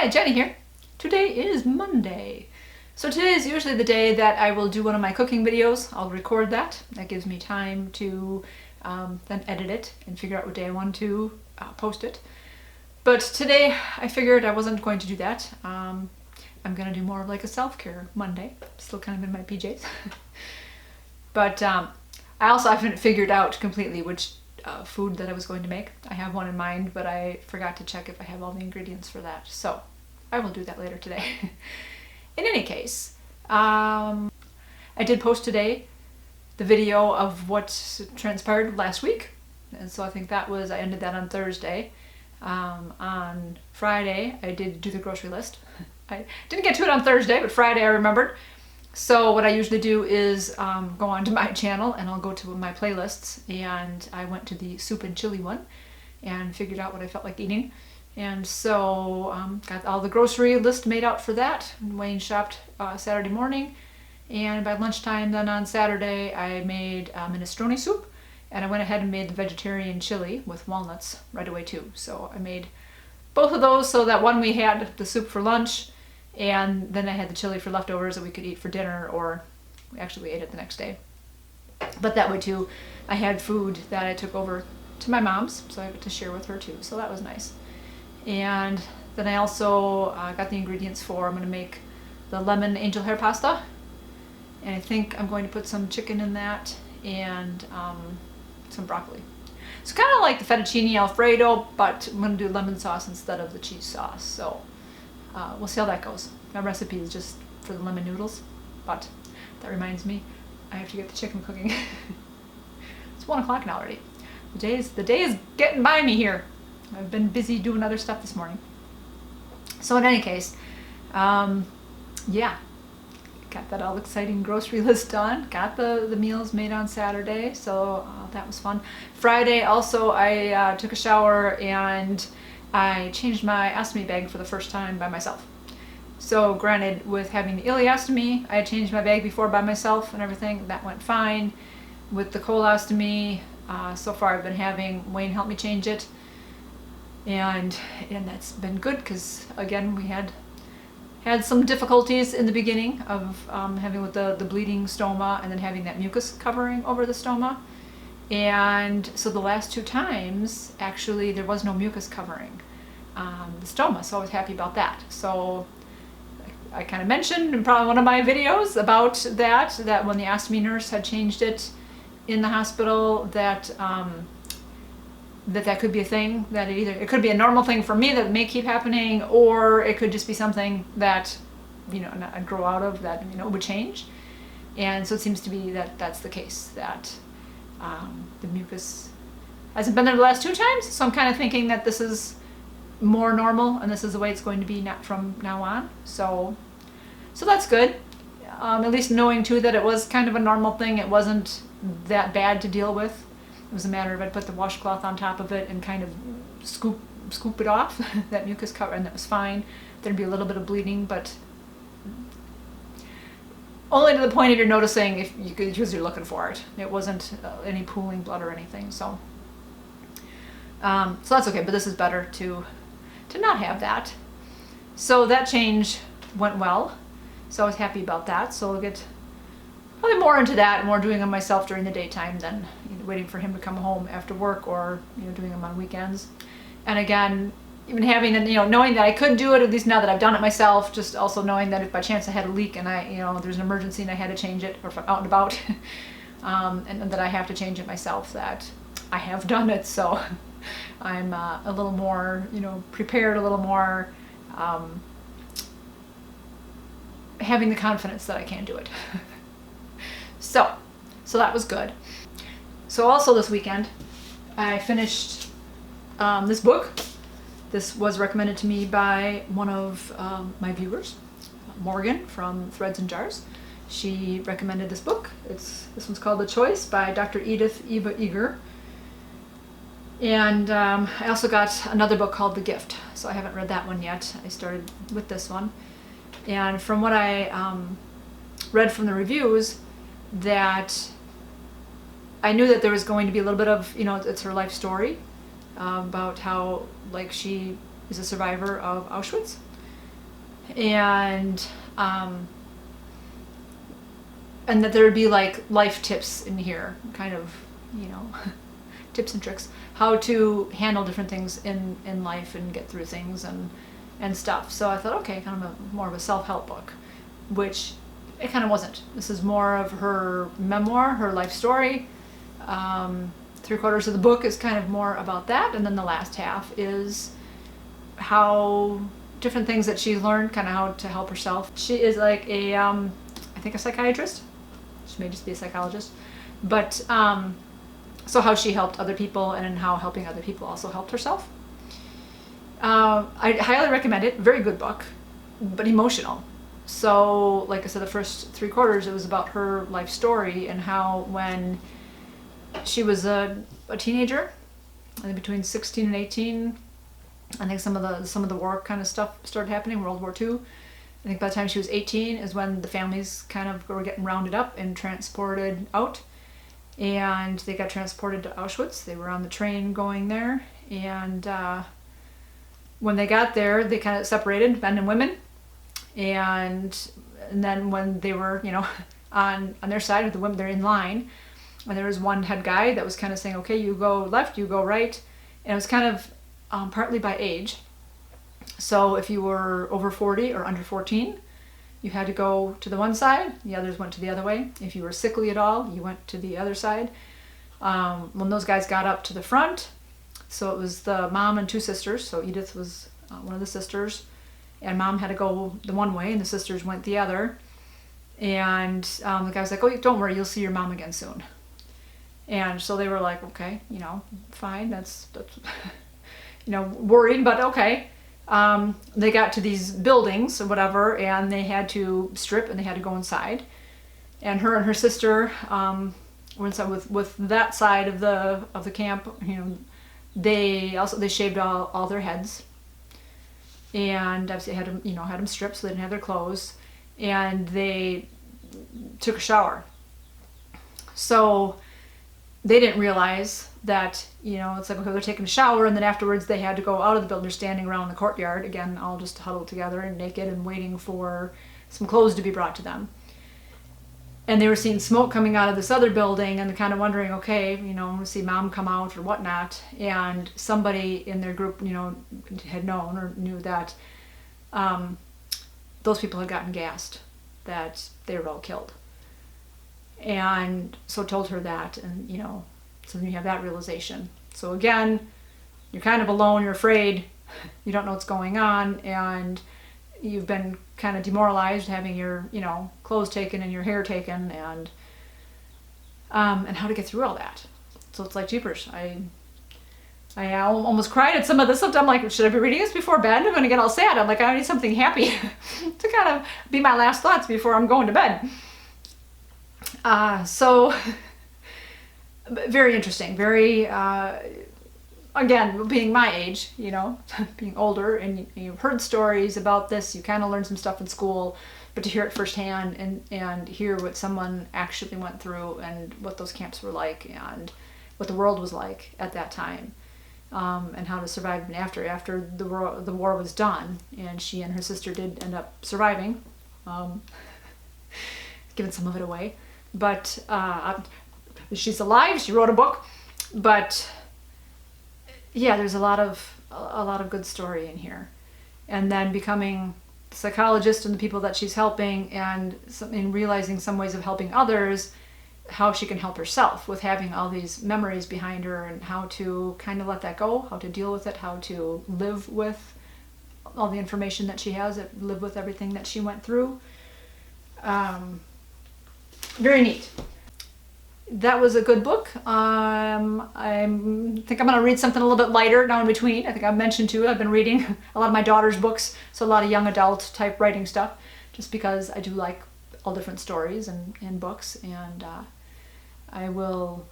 Hi, Jenny here. Today is Monday. So today is usually the day that I will do one of my cooking videos. I'll record that. That gives me time to then edit it and figure out what day I want to post it. But today I figured I wasn't going to do that. I'm going to do more of like a self-care Monday. Still kind of in my PJs. But I also haven't figured out completely which food that I was going to make. I have one in mind, but I forgot to check if I have all the ingredients for that. So I will do that later today. In any case, I did post today the video of what transpired last week. And so I think I ended that on Thursday. On Friday, I did do the grocery list. I didn't get to it on Thursday, but Friday I remembered. So what I usually do is go onto my channel and I'll go to my playlists, and I went to the soup and chili one and figured out what I felt like eating. And so got all the grocery list made out for that. Wayne shopped Saturday morning, and by lunchtime then on Saturday I made minestrone soup, and I went ahead and made the vegetarian chili with walnuts right away too. So I made both of those so that one we had the soup for lunch, and then I had the chili for leftovers that we could eat for dinner, or we ate it the next day. But that way too, I had food that I took over to my mom's, so I got to share with her too. So that was nice. And then I also got the ingredients for, I'm going to make the lemon angel hair pasta. And I think I'm going to put some chicken in that and some broccoli. It's kind of like the fettuccine alfredo, but I'm going to do lemon sauce instead of the cheese sauce. So we'll see how that goes. My recipe is just for the lemon noodles, but that reminds me, I have to get the chicken cooking. It's 1 o'clock now already. The day is getting by me here. I've been busy doing other stuff this morning. So in any case, yeah, got that all exciting grocery list done. Got the meals made on Saturday, so that was fun. Friday also I took a shower and I changed my ostomy bag for the first time by myself. So granted, with having the ileostomy, I had changed my bag before by myself and everything. That went fine. With the colostomy, so far I've been having Wayne help me change it. And that's been good because, again, we had some difficulties in the beginning of having with the bleeding stoma and then having that mucus covering over the stoma. And so the last 2 times, actually, there was no mucus covering the stoma, so I was happy about that. So I kind of mentioned in probably one of my videos about that when the ostomy nurse had changed it in the hospital, that could be a thing, that it could be a normal thing for me that may keep happening, or it could just be something that, I'd grow out of, that, would change. And so it seems to be that that's the case, that the mucus hasn't been there the last 2 times, so I'm kind of thinking that this is more normal and this is the way it's going to be from now on. So that's good. At least knowing too that it was kind of a normal thing. It wasn't that bad to deal with. It was a matter of I'd put the washcloth on top of it and kind of scoop it off, that mucus cover, and that was fine. There'd be a little bit of bleeding, but only to the point of you're noticing because you're looking for it. It wasn't any pooling blood or anything, so that's okay. But this is better to not have that. So that change went well. So I was happy about that. So I'll get probably more into that, more doing them myself during the daytime than waiting for him to come home after work, or doing them on weekends. And again, even having knowing that I could do it, at least now that I've done it myself, just also knowing that if by chance I had a leak and there's an emergency and I had to change it, or if I'm out and about, and that I have to change it myself, that I have done it. So I'm a little more prepared, a little more having the confidence that I can do it. So that was good. So also this weekend, I finished this book. This was recommended to me by one of my viewers, Morgan from Threads and Jars. She recommended this book. This one's called The Choice by Dr. Edith Eva Eger. And I also got another book called The Gift. So I haven't read that one yet. I started with this one. And from what I read from the reviews, that I knew that there was going to be a little bit of, it's her life story about how, like, she is a survivor of Auschwitz, and that there would be like life tips in here, kind of, you know, tips and tricks, how to handle different things in life and get through things and stuff. So I thought, okay, kind of more of a self-help book, which it kind of wasn't. This is more of her memoir, her life story. 3/4 of the book is kind of more about that, and then the last half is how different things that she learned, kind of how to help herself. She is like a, I think a psychiatrist. She may just be a psychologist, but so how she helped other people and how helping other people also helped herself. I highly recommend it. Very good book, but emotional. So, like I said, the first 3/4, it was about her life story and how when she was a teenager, I think between 16 and 18, I think some of the war kind of stuff started happening, World War II. I think by the time she was 18 is when the families kind of were getting rounded up and transported out. And they got transported to Auschwitz. They were on the train going there. And when they got there, they kind of separated, men and women. And then when they were, you know, on their side of the women, they're in line. And there was one head guy that was kind of saying, okay, you go left, you go right. And it was kind of partly by age. So if you were over 40 or under 14, you had to go to the one side, the others went to the other way. If you were sickly at all, you went to the other side. When those guys got up to the front, so it was the mom and 2 sisters, so Edith was one of the sisters, and mom had to go the one way and the sisters went the other. And the guy was like, oh, don't worry, you'll see your mom again soon. And so they were like, okay, you know, fine, that's you know, worried, but okay. They got to these buildings or whatever, and they had to strip and they had to go inside. And her sister were inside with that side of the camp. You know, they shaved all their heads, and obviously had them stripped so they didn't have their clothes, and they took a shower. So they didn't realize that, you know, it's like, okay, they're taking a shower, and then afterwards they had to go out of the building. They're standing around the courtyard, again, all just huddled together and naked and waiting for some clothes to be brought to them. And they were seeing smoke coming out of this other building, and they're kind of wondering, okay, you know, see mom come out or whatnot. And somebody in their group, you know, had known or knew that those people had gotten gassed, that they were all killed. And so told her that, and, you know, so then you have that realization. So again, you're kind of alone, you're afraid, you don't know what's going on, and you've been kind of demoralized, having your, you know, clothes taken and your hair taken, and how to get through all that. So it's like, jeepers, I almost cried at some of this stuff. I'm like, should I be reading this before bed? I'm gonna get all sad. I'm like, I need something happy to kind of be my last thoughts before I'm going to bed. So very interesting, very, again, being my age, you know, being older, and you've heard stories about this, you kind of learned some stuff in school, but to hear it firsthand and hear what someone actually went through and what those camps were like and what the world was like at that time, and how to survive after the war was done. And she and her sister did end up surviving, giving some of it away. But she's alive. She wrote a book. But yeah, there's a lot of good story in here. And then becoming the psychologist and the people that she's helping, and in realizing some ways of helping others, how she can help herself with having all these memories behind her, and how to kind of let that go, how to deal with it, how to live with all the information that she has, live with everything that she went through. Very neat. That was a good book. I think I'm going to read something a little bit lighter now in between. I think I've mentioned too, I've been reading a lot of my daughter's books, so a lot of young adult type writing stuff, just because I do like all different stories and books, and I will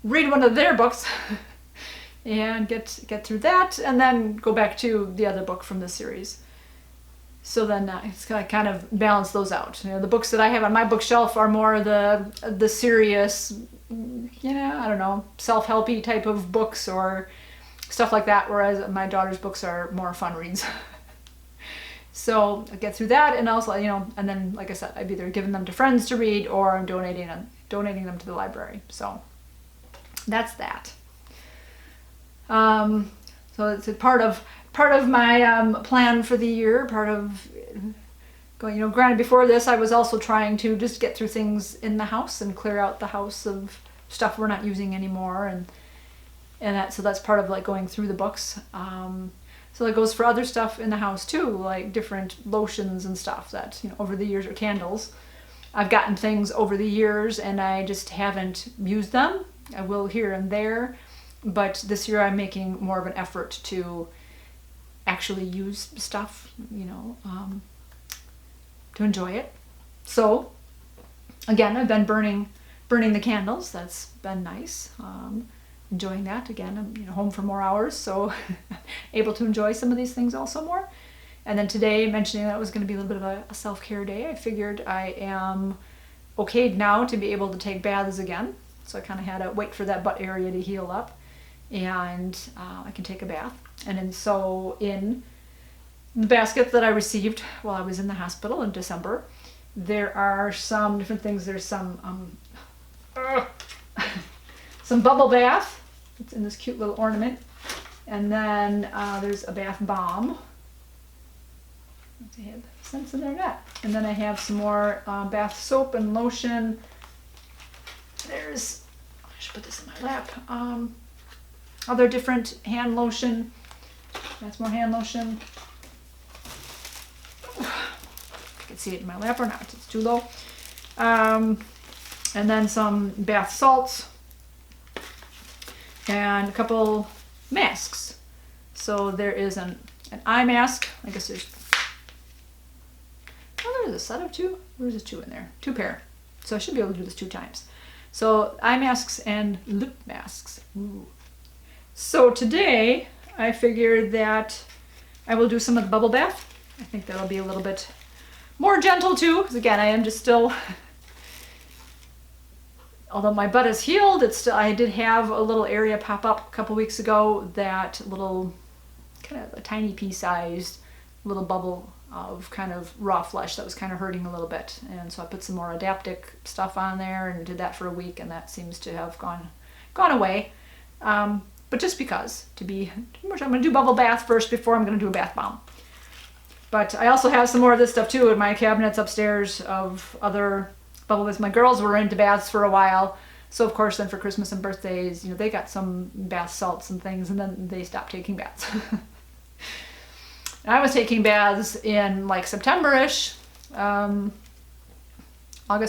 read one of their books and get through that, and then go back to the other book from the series. So then it's going to kind of balance those out. You know, the books that I have on my bookshelf are more the serious, you know, I don't know, self-helpy type of books or stuff like that, whereas my daughter's books are more fun reads. So I get through that, and also, you know, and then like I said, I've either given them to friends to read or I'm donating them to the library. So that's that. So it's a part of my plan for the year. Part of going, you know, granted before this I was also trying to just get through things in the house and clear out the house of stuff we're not using anymore, and that's part of like going through the books. So it goes for other stuff in the house too, like different lotions and stuff that, you know, over the years, or candles. I've gotten things over the years and I just haven't used them. I will here and there, but this year I'm making more of an effort to actually use stuff, you know, to enjoy it. So again, I've been burning the candles. That's been nice. Enjoying that. Again, I'm, you know, home for more hours, so able to enjoy some of these things also more. And then today, mentioning that it was going to be a little bit of a self-care day, I figured I am okay now to be able to take baths again. So I kind of had to wait for that butt area to heal up, and I can take a bath. And then so in the basket that I received while I was in the hospital in December, there are some different things. There's some some bubble bath. It's in this cute little ornament. And then there's a bath bomb. Let's see, I have scents in there yet. And then I have some more bath soap and lotion. There's, I should put this in my lap. Other different hand lotion. That's more hand lotion. If you can see it in my lap or not, it's too low. And then some bath salts. And a couple masks. So there is an eye mask. I guess there's a set of two. There's two in there. 2 pair. So I should be able to do this 2 times. So eye masks and lip masks. Ooh. So today I figured that I will do some of the bubble bath. I think that'll be a little bit more gentle too, because again, I am just still, although my butt is healed, it's still, I did have a little area pop up a couple weeks ago, that little kind of a tiny pea-sized little bubble of kind of raw flesh that was kind of hurting a little bit. And so I put some more adaptic stuff on there and did that for a week, and that seems to have gone away. But just because, I'm going to do bubble bath first before I'm going to do a bath bomb. But I also have some more of this stuff too in my cabinets upstairs of other bubble baths. My girls were into baths for a while. So of course then for Christmas and birthdays, you know, they got some bath salts and things, and then they stopped taking baths. I was taking baths in like September-ish, August,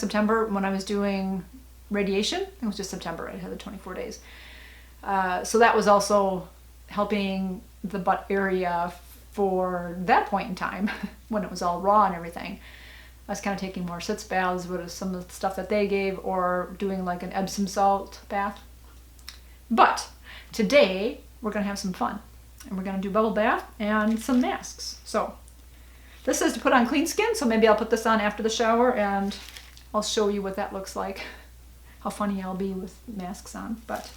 September, when I was doing radiation. It was just September, I had the 24 days. So that was also helping the butt area for that point in time when it was all raw and everything. I was kind of taking more sitz baths with some of the stuff that they gave, or doing like an Epsom salt bath. But today we're going to have some fun, and we're going to do bubble bath and some masks. So this is to put on clean skin, so maybe I'll put this on after the shower and I'll show you what that looks like, how funny I'll be with masks on. But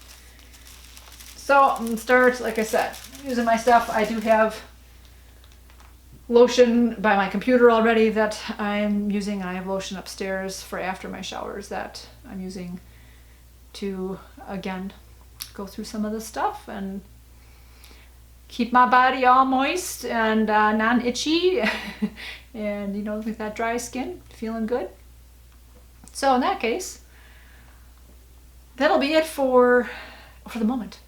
so I'm going to start, like I said, using my stuff. I do have lotion by my computer already that I'm using. I have lotion upstairs for after my showers that I'm using to, again, go through some of this stuff and keep my body all moist and non-itchy and, you know, with that dry skin, feeling good. So in that case, that'll be it for the moment.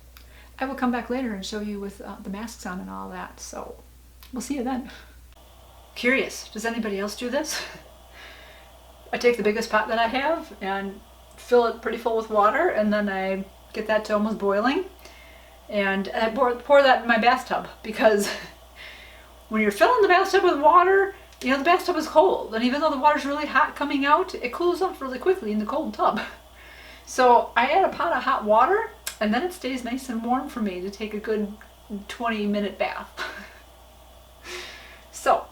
I will come back later and show you with the masks on and all that. So we'll see you then. Curious, does anybody else do this? I take the biggest pot that I have and fill it pretty full with water, and then I get that to almost boiling, and I pour that in my bathtub, because when you're filling the bathtub with water, you know, the bathtub is cold, and even though the water's really hot coming out, it cools off really quickly in the cold tub. So I add a pot of hot water, and then it stays nice and warm for me to take a good 20-minute bath. So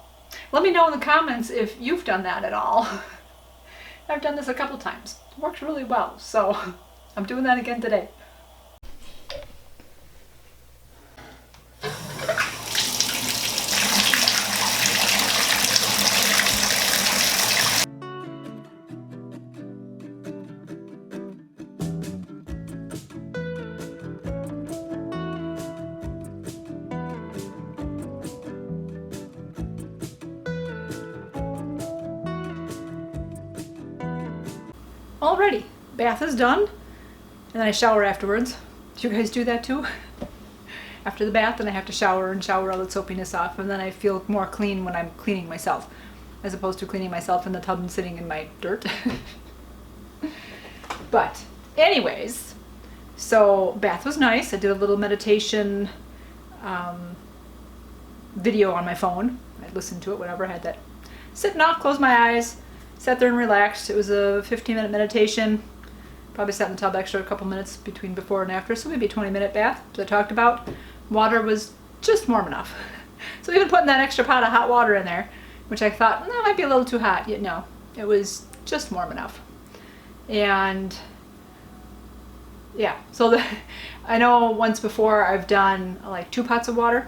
let me know in the comments if you've done that at all. I've done this a couple times. It worked really well, so I'm doing that again today. already. Bath is done, and then I shower afterwards. Do you guys do that too? After the bath, then I have to shower and shower all the soapiness off, and then I feel more clean when I'm cleaning myself, as opposed to cleaning myself in the tub and sitting in my dirt. But anyways, so bath was nice. I did a little meditation video on my phone. I listened to it whenever I had that. Sitting off, closed my eyes, sat there and relaxed. It was a 15-minute meditation. Probably sat in the tub extra a couple minutes between before and after, so maybe a 20-minute bath, as I talked about. Water was just warm enough. So even putting that extra pot of hot water in there, which I thought, that might be a little too hot, yet no, it was just warm enough. And yeah, so I know once before I've done like 2 pots of water.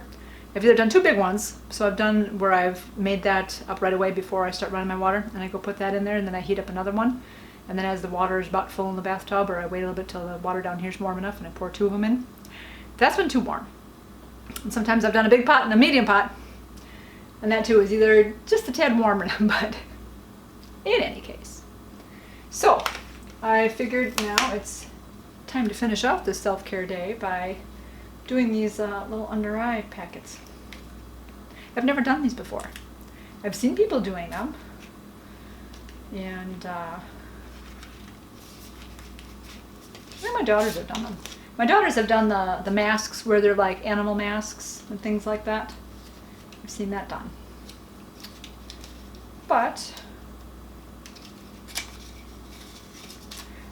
I've either done 2 big ones, so I've done where I've made that up right away before I start running my water, and I go put that in there, and then I heat up another one. And then as the water is about full in the bathtub, or I wait a little bit till the water down here is warm enough, and I pour 2 of them in. That's been too warm. And sometimes I've done a big pot and a medium pot, and that too is either just a tad warmer, but in any case. So I figured now it's time to finish off this self-care day by doing these little under eye packets. I've never done these before. I've seen people doing them, and my daughters have done them. My daughters have done the masks where they're like animal masks and things like that. I've seen that done. But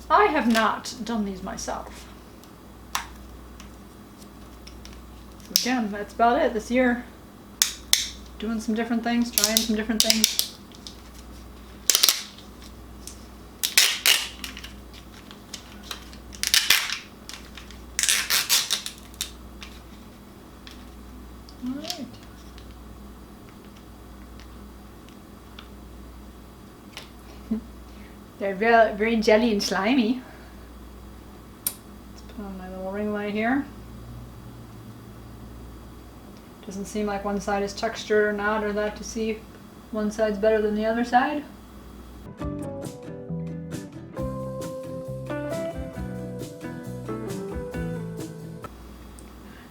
I have not done these myself. So again, that's about it this year. Doing some different things, trying some different things. Alright. They're very, very jelly and slimy. Let's put on my little ring light here. Doesn't seem like one side is textured or not, or that to see if one side's better than the other side.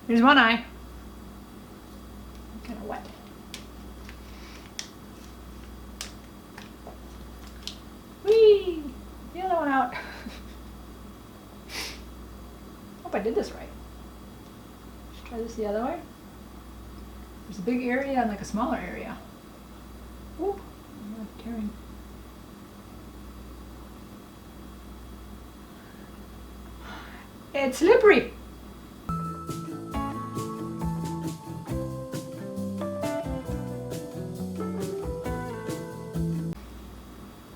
Here's one eye. Kind of wet. Whee! The other one out. Hope I did this right. Let's try this the other way. There's a big area and like a smaller area. Ooh, I'm not tearing. It's slippery.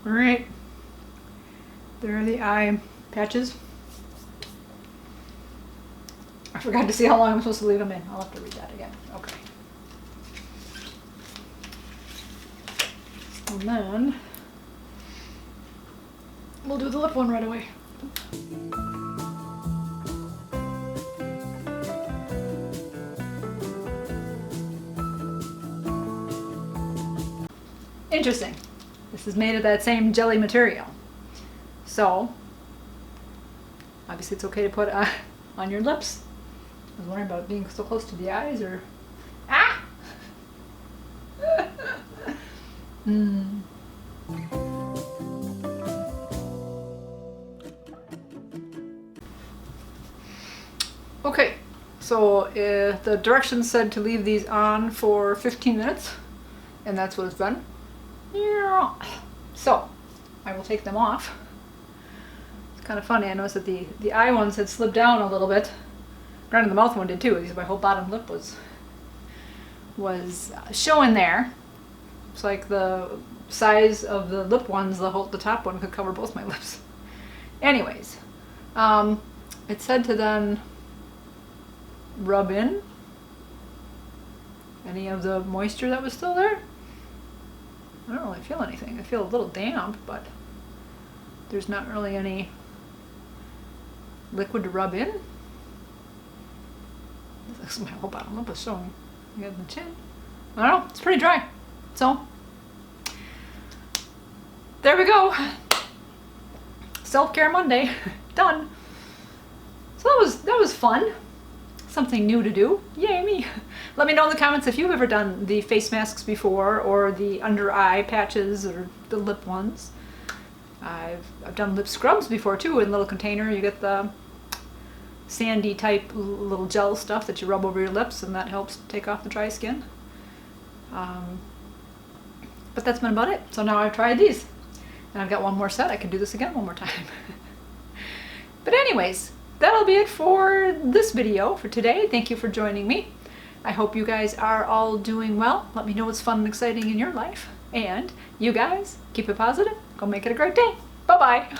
Alright, there are the eye patches. I forgot to see how long I'm supposed to leave them in. I'll have to read that again. Okay. And then we'll do the lip one right away. Interesting. This is made of that same jelly material. So, obviously it's okay to put on your lips. I was wondering about being so close to the eyes or... Ah! Okay, so the directions said to leave these on for 15 minutes, and that's what it's been. Yeah. So, I will take them off. It's kind of funny, I noticed that the eye ones had slipped down a little bit. Granted, the mouth one did too. My whole bottom lip was showing there. It's like the size of the lip ones, the top one could cover both my lips. Anyways, it said to then rub in any of the moisture that was still there. I don't really feel anything. I feel a little damp, but there's not really any liquid to rub in. My whole bottom lip is showing. You got the chin. I don't know. It's pretty dry. So there we go. Self-care Monday. Done. So that was fun. Something new to do. Yay me. Let me know in the comments if you've ever done the face masks before, or the under eye patches, or the lip ones. I've done lip scrubs before too, in a little container. You get the sandy type little gel stuff that you rub over your lips, and that helps take off the dry skin. But that's been about it. So now I've tried these, and I've got one more set. I can do this again one more time. But anyways, that'll be it for this video for today. Thank you for joining me. I hope you guys are all doing well. Let me know what's fun and exciting in your life. And you guys, keep it positive. Go make it a great day. Bye-bye.